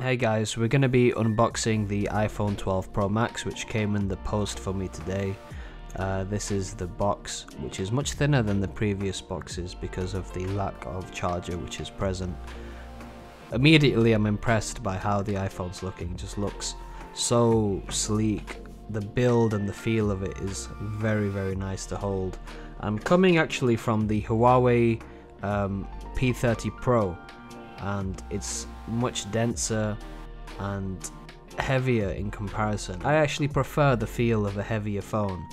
Hey guys, we're going to be unboxing the iPhone 12 Pro Max, which came in the post for me today. This is the box, which is much thinner than the previous boxes because of the lack of charger which is present. Immediately I'm impressed by how the iPhone's looking. It just looks so sleek. The build and the feel of it is very nice to hold. I'm coming actually from the Huawei P30 Pro, and it's much denser and heavier in comparison. I actually prefer the feel of a heavier phone.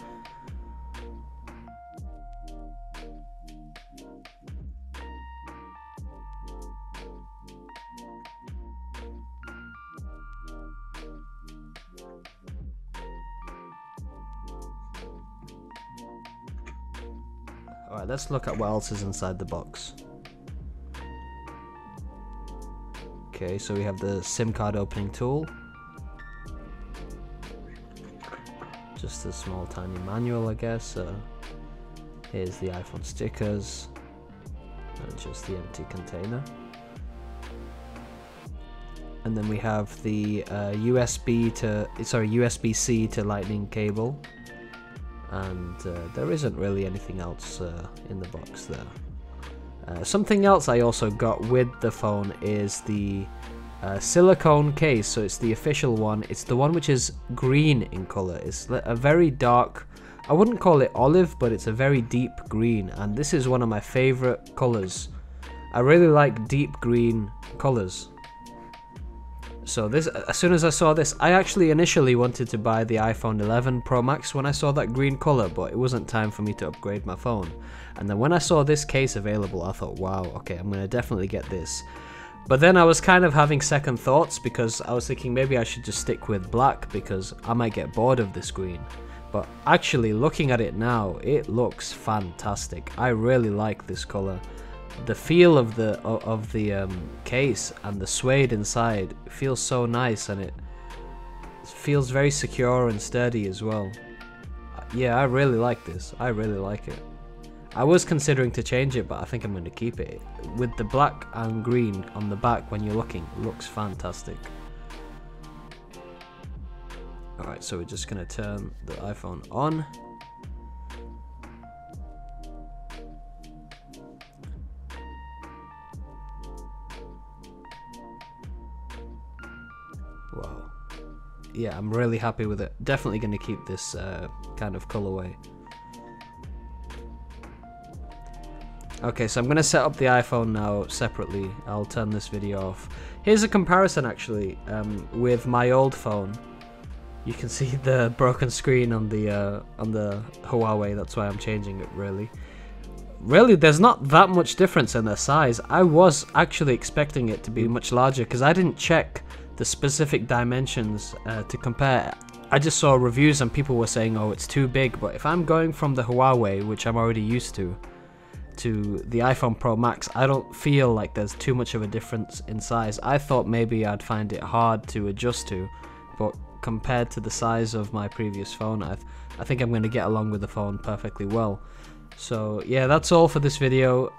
Alright, let's look at what else is inside the box. Okay, so we have the SIM card opening tool. Just a small tiny manual, I guess. Here's the iPhone stickers. And just the empty container. And then we have the USB-C to Lightning cable. And there isn't really anything else in the box there. Something else I also got with the phone is the silicone case. So it's the official one. It's the one which is green in color. It's a very dark, I wouldn't call it olive, but it's a very deep green, and this is one of my favorite colors. I really like deep green colors. So this, as soon as I saw this, I actually initially wanted to buy the iPhone 11 Pro Max when I saw that green color, but it wasn't time for me to upgrade my phone. And then when I saw this case available, I thought, wow, okay, I'm gonna definitely get this. But then I was kind of having second thoughts because I was thinking maybe I should just stick with black because I might get bored of this green. But actually, looking at it now, it looks fantastic. I really like this color. The feel of the case and the suede inside feels so nice, and it feels very secure and sturdy as well. Yeah, I really like this. I really like it. I was considering to change it, but I think I'm going to keep it. With the black and green on the back when you're looking, it looks fantastic. Alright, so we're just going to turn the iPhone on. Wow. Yeah, I'm really happy with it. Definitely going to keep this kind of colorway. Okay, so I'm going to set up the iPhone now separately. I'll turn this video off. Here's a comparison actually with my old phone. You can see the broken screen on the Huawei. That's why I'm changing it. Really, there's not that much difference in their size. I was actually expecting it to be much larger because I didn't check the specific dimensions to compare. I just saw reviews and people were saying, oh, it's too big. But if I'm going from the Huawei, which I'm already used to the iPhone Pro Max, I don't feel like there's too much of a difference in size. I thought maybe I'd find it hard to adjust to, but compared to the size of my previous phone, I think I'm going to get along with the phone perfectly well. So yeah, that's all for this video.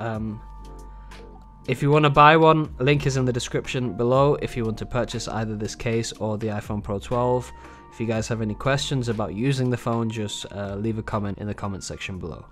If you want to buy one, link is in the description below if you want to purchase either this case or the iPhone Pro 12. If you guys have any questions about using the phone, just leave a comment in the comment section below.